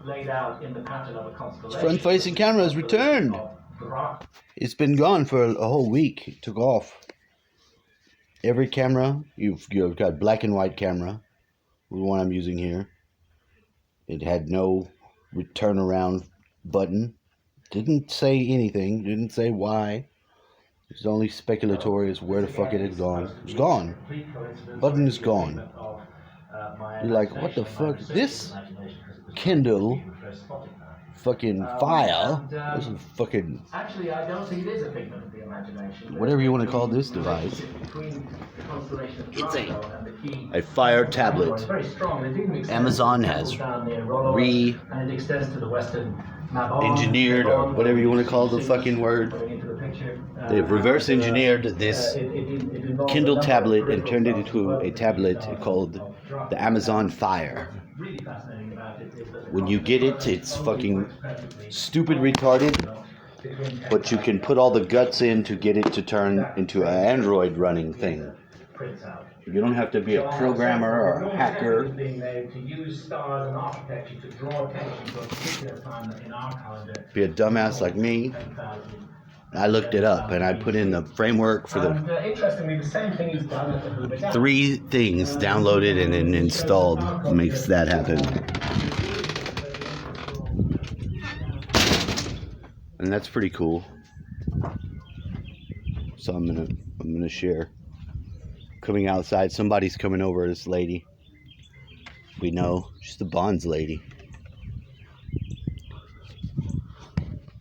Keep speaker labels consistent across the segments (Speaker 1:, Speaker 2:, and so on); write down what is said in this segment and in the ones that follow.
Speaker 1: laid out in the pattern of a constellation.
Speaker 2: Front-facing camera has returned. It's been gone for a whole week. It took off. Every camera, you've got black and white camera, the one I'm using here. It had no turn around button. Didn't say anything. Didn't say why. It's only speculatory as where the fuck it had gone. It's gone. Button is gone. You're like, what the fuck? This Kindle fucking file. This is fucking.
Speaker 1: Actually, I don't think it is a figment of the imagination.
Speaker 2: Whatever you want to call this device. It's a Fire tablet. Amazon has engineered, or whatever you want to call the fucking word. They've reverse engineered this Kindle tablet and turned it into a tablet called the Amazon Fire. When you get it, it's fucking stupid retarded, but you can put all the guts in to get it to turn into an Android running thing. You don't have to be a programmer or a hacker. Be a dumbass like me. I looked it up and I put in the framework for the
Speaker 1: interestingly, the same thing is done at the Hoover Dam.
Speaker 2: 3 things downloaded and then installed makes that happen. And that's pretty cool. So I'm gonna share. Coming outside, somebody's coming over. This lady, we know, she's the Bonds lady.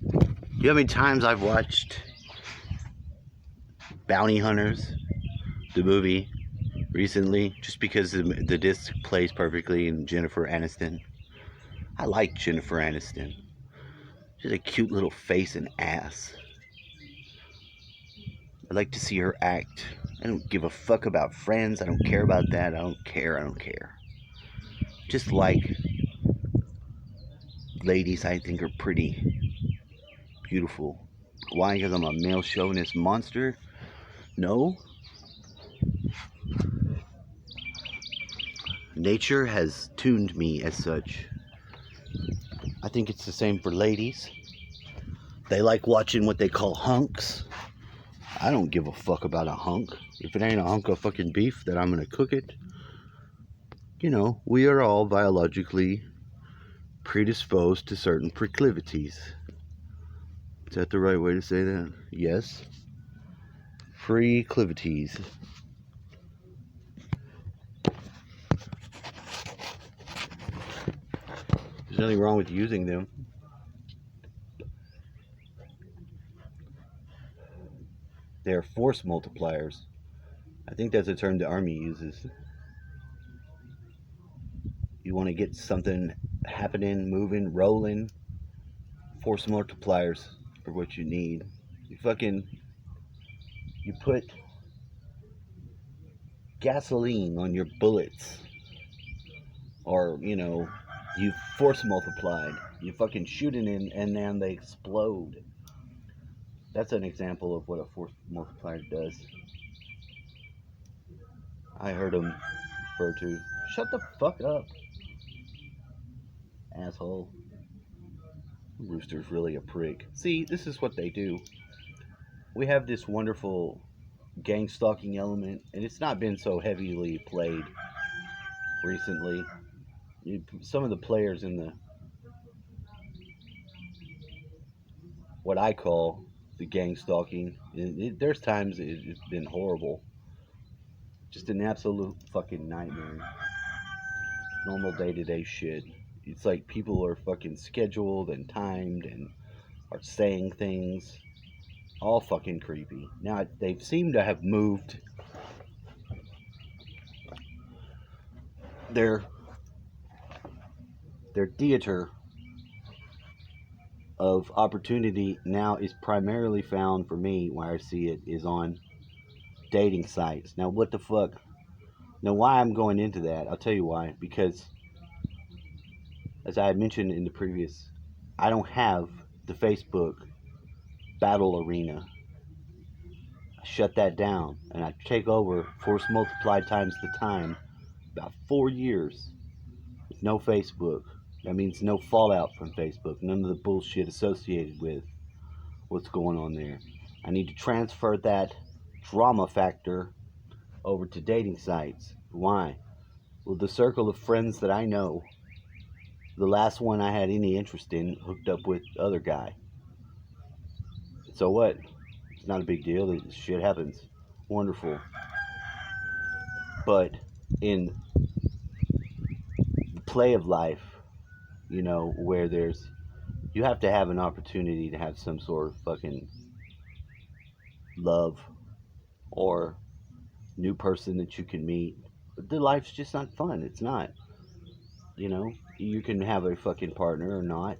Speaker 2: You know how many times I've watched Bounty Hunters, the movie, recently, just because the disc plays perfectly in Jennifer Aniston. I like Jennifer Aniston. She's a cute little face and ass. I like to see her act. I don't give a fuck about Friends. I don't care about that. I don't care. Just like ladies I think are pretty. Beautiful. Why? Because I'm a male chauvinist monster? No. Nature has tuned me as such. I think it's the same for ladies. They like watching what they call hunks. I don't give a fuck about a hunk. If it ain't a hunk of fucking beef, then I'm gonna cook it. You know, we are all biologically predisposed to certain proclivities. Is that the right way to say that? Yes. Proclivities. There's nothing wrong with using them. They're force multipliers. I think that's a term the Army uses. You want to get something happening, moving, rolling. Force multipliers are what you need. You put gasoline on your bullets. Or, you force multiplied. You fucking shoot it in and then they explode. That's an example of what a force multiplier does. I heard them refer to. Shut the fuck up, asshole. Rooster's really a prick. See, this is what they do. We have this wonderful gang stalking element, and it's not been so heavily played recently. Some of the players in the what I call the gang stalking, there's times it's been horrible. Just an absolute fucking nightmare. Normal day-to-day shit. It's like people are fucking scheduled and timed and are saying things. All fucking creepy. Now, they seem to have moved their theater of opportunity now is primarily found, for me, where I see it, is on dating sites. Now, what the fuck? Now, why I'm going into that, I'll tell you why. Because, as I had mentioned in the previous, I don't have the Facebook battle arena. I shut that down, and I take over force multiplied times the time, about 4 years, with no Facebook. That means no fallout from Facebook, none of the bullshit associated with what's going on there. I need to transfer that drama factor over to dating sites. Why? Well, the circle of friends that I know, the last one I had any interest in hooked up with the other guy. So what? It's not a big deal. This shit happens. Wonderful. But in the play of life, where you have to have an opportunity to have some sort of fucking love or new person that you can meet. But the life's just not fun. It's not. You can have a fucking partner or not.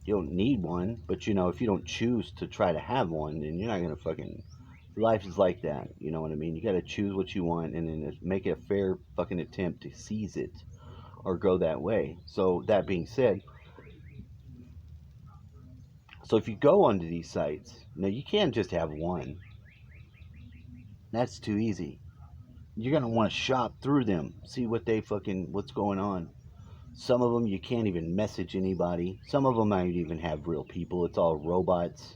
Speaker 2: You don't need one, but if you don't choose to try to have one, then you're not gonna fucking. Life is like that. You know what I mean? You gotta choose what you want and then make it a fair fucking attempt to seize it or go that way. So that being said, so if you go onto these sites, now you can't just have one. That's too easy. You're gonna want to shop through them, see what's going on. Some of them you can't even message anybody. Some of them might even have real people. It's all robots.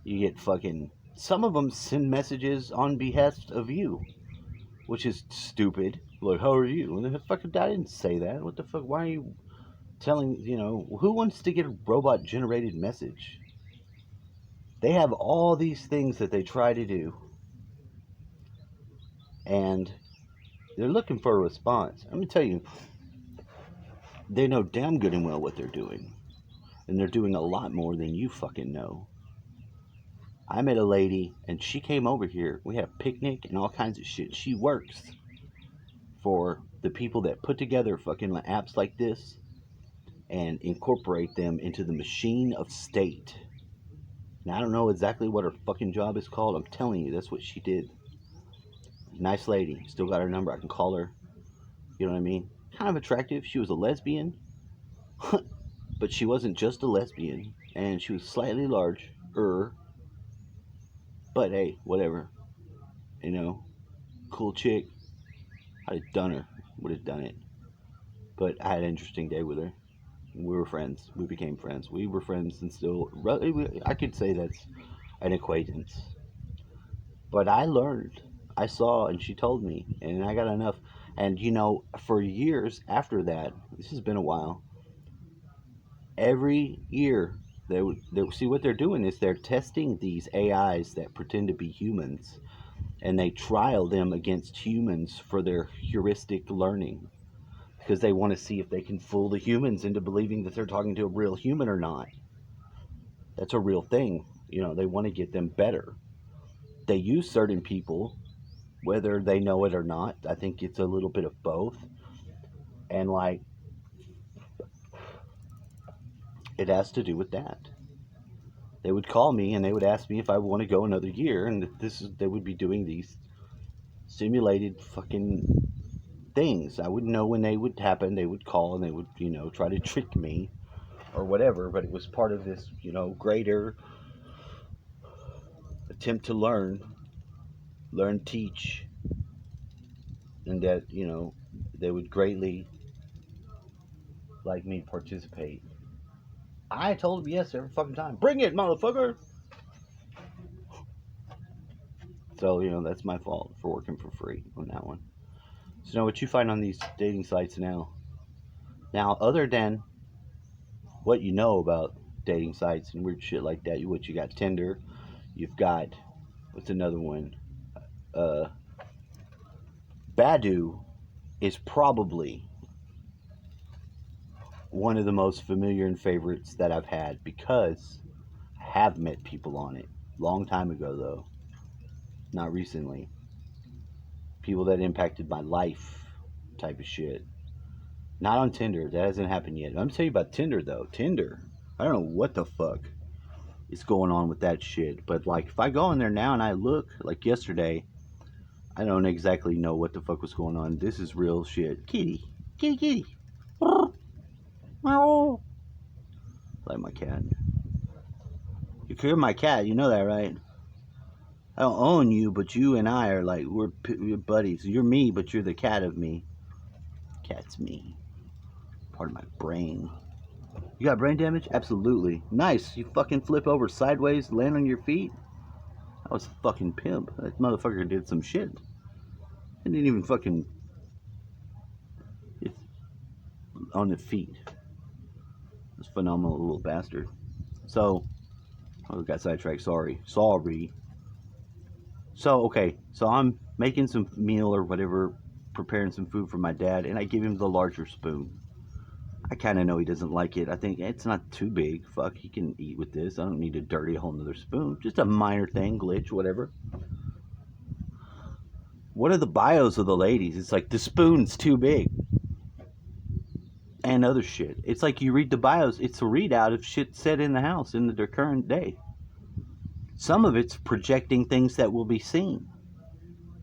Speaker 2: You get fucking. Some of them send messages on behest of you, which is stupid. Like, how are you? And the fuck, I didn't say that. What the fuck? Why are you telling? Who wants to get a robot generated message? They have all these things that they try to do, and they're looking for a response. I'm gonna tell you, they know damn good and well what they're doing. And they're doing a lot more than you fucking know. I met a lady, and she came over here. We had a picnic and all kinds of shit. She works for the people that put together fucking apps like this and incorporate them into the machine of state. Now, I don't know exactly what her fucking job is called. I'm telling you, that's what she did. Nice lady. Still got her number. I can call her. You know what I mean? Kind of attractive. She was a lesbian. But she wasn't just a lesbian. And she was slightly larger. But hey, whatever. Cool chick. I'd have done her. Would have done it. But I had an interesting day with her. We were friends. We became friends. We were friends and still. I could say that's an acquaintance. But I learned. I saw and she told me. And I got enough. And for years after that, this has been a while. Every year, they see what they're doing is they're testing these AIs that pretend to be humans, and they trial them against humans for their heuristic learning, because they want to see if they can fool the humans into believing that they're talking to a real human or not. That's a real thing. They want to get them better. They use certain people, whether they know it or not. I think it's a little bit of both. And it has to do with that. They would call me and they would ask me if I want to go another year, and they would be doing these simulated fucking things. I wouldn't know when they would happen. They would call and they would, try to trick me or whatever, but it was part of this, greater attempt to learn, teach, and that, they would greatly like me participate. I told them yes every fucking time. Bring it, motherfucker! So, that's my fault for working for free on that one. So now what you find on these dating sites now, other than what you know about dating sites and weird shit like that, you got Tinder, you've got, what's another one? Badoo is probably one of the most familiar and favorites that I've had, because I have met people on it. Long time ago, though. Not recently. People that impacted my life type of shit. Not on Tinder. That hasn't happened yet. I'm going to tell you about Tinder, though. Tinder. I don't know what the fuck is going on with that shit. But, if I go in there now and I look, like yesterday, I don't exactly know what the fuck was going on. This is real shit. Kitty. Kitty, kitty. Like my cat. If you're my cat, you know that, right? I don't own you, but you and I are we're buddies. You're me, but you're the cat of me. Cat's me. Part of my brain. You got brain damage? Absolutely. Nice. You fucking flip over sideways, land on your feet? That was fucking pimp. That motherfucker did some shit. It didn't even fucking... It's on the feet. This phenomenal little bastard. So... Oh, we got sidetracked. Sorry. So, okay. So I'm making some meal or whatever, preparing some food for my dad, and I give him the larger spoon. I kind of know he doesn't like it. I think it's not too big. Fuck, he can eat with this. I don't need to dirty a whole nother spoon. Just a minor thing, glitch, whatever. What are the bios of the ladies? It's like, the spoon's too big. And other shit. It's like you read the bios, it's a readout of shit said in the house in the current day. Some of it's projecting things that will be seen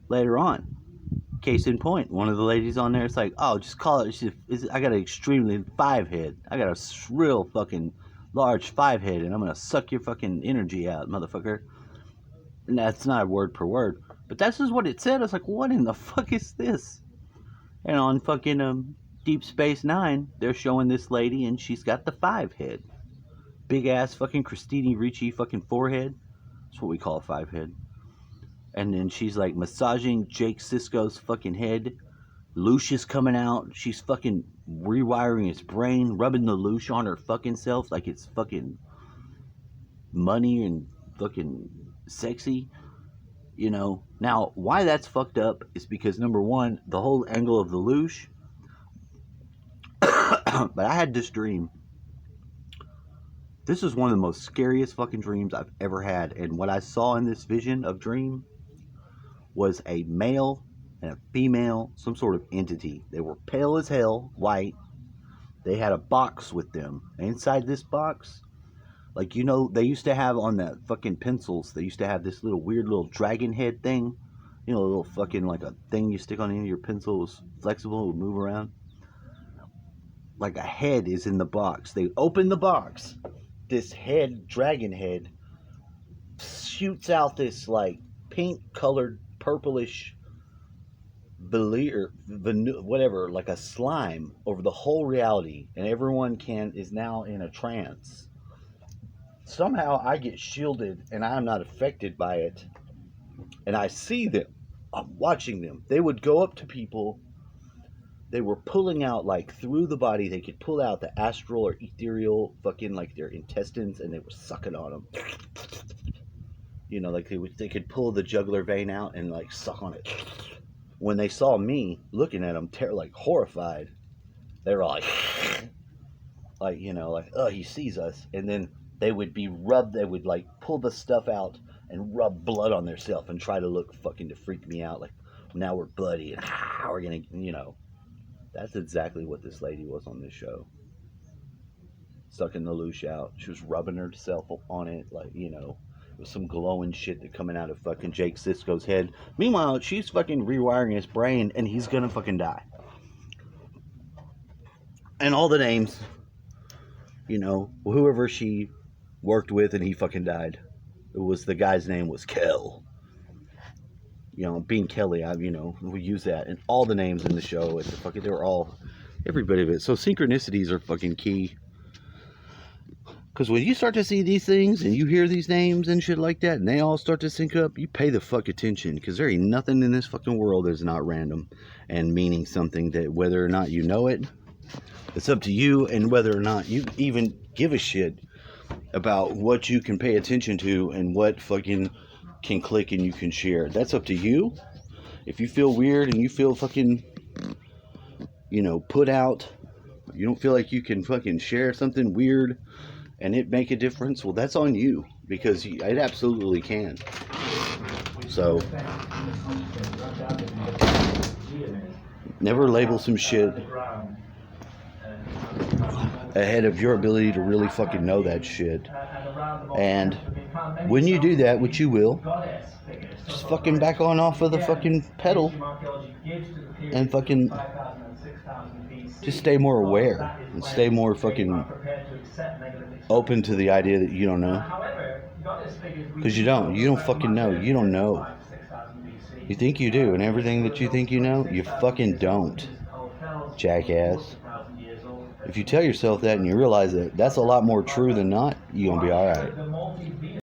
Speaker 2: later on. Case in point, one of the ladies on there, it's like, oh, just call it, I got an extremely 5 head. I got a real fucking large 5 head, and I'm going to suck your fucking energy out, motherfucker. And that's not word per word. But that's just what it said. I was like, what in the fuck is this? And on fucking Deep Space Nine, they're showing this lady, and she's got the 5 head. Big ass fucking Christina Ricci fucking forehead. That's what we call a 5 head. And then she's like massaging Jake Sisko's fucking head. Loosh is coming out. She's fucking rewiring his brain, rubbing the loosh on her fucking self like it's fucking money and fucking sexy. You know. Now, why that's fucked up is because, number one, the whole angle of the loosh. But I had this dream. This is one of the most scariest fucking dreams I've ever had. And what I saw in this vision of dream was a male and a female, some sort of entity. They were pale as hell, white. They had a box with them. And inside this box, like, you know, they used to have on the fucking pencils, they used to have this little weird little dragon head thing. You know, a little fucking, like a thing you stick on the end of your pencil. It was flexible, it would move around. Like a head is in the box. They open the box. This head, dragon head, shoots out this, like, pink-colored, purplish, whatever, like a slime over the whole reality, and everyone is now in a trance. Somehow I get shielded, and I'm not affected by it, and I see them. I'm watching them. They would go up to people. They were pulling out, like, through the body, they could pull out the astral or ethereal fucking, like, their intestines, and they were sucking on them. You know, like, they could pull the jugular vein out and, like, suck on it. When they saw me looking at them, like, horrified, they were like, you know, like, oh, he sees us. And then they would be rubbed, they would, like, pull the stuff out and rub blood on themselves and try to look fucking to freak me out. Like, now we're bloody and we're gonna, you know. That's exactly what this lady was on this show. Sucking the loosh out. She was rubbing herself on it, like, you know, with some glowing shit that coming out of fucking Jake Sisko's head. Meanwhile, she's fucking rewiring his brain, and he's gonna fucking die. And all the names, you know, whoever she worked with, and he fucking died. It was, the guy's name was Kel. You know, being Kelly, we use that. And all the names in the show, they were all, every bit of it. So synchronicities are fucking key. Because when you start to see these things, and you hear these names and shit like that, and they all start to sync up, you pay the fuck attention. Because there ain't nothing in this fucking world that's not random. And meaning something that whether or not you know it, it's up to you. And whether or not you even give a shit about what you can pay attention to, and what fucking can click and you can share. That's up to you. If you feel weird and you feel fucking, you know, put out, you don't feel like you can fucking share something weird and it make a difference, well, that's on you, because it absolutely can. So never label some shit ahead of your ability to really fucking know that shit. And when you do that, which you will, just fucking back on off of the fucking pedal and fucking just stay more aware and stay more fucking open to the idea that you don't know. Because you don't fucking know. You don't know. You think you do, and everything that you think you know, you fucking don't, jackass. If you tell yourself that and you realize that that's a lot more true than not, you're gonna be all right.
Speaker 1: The multi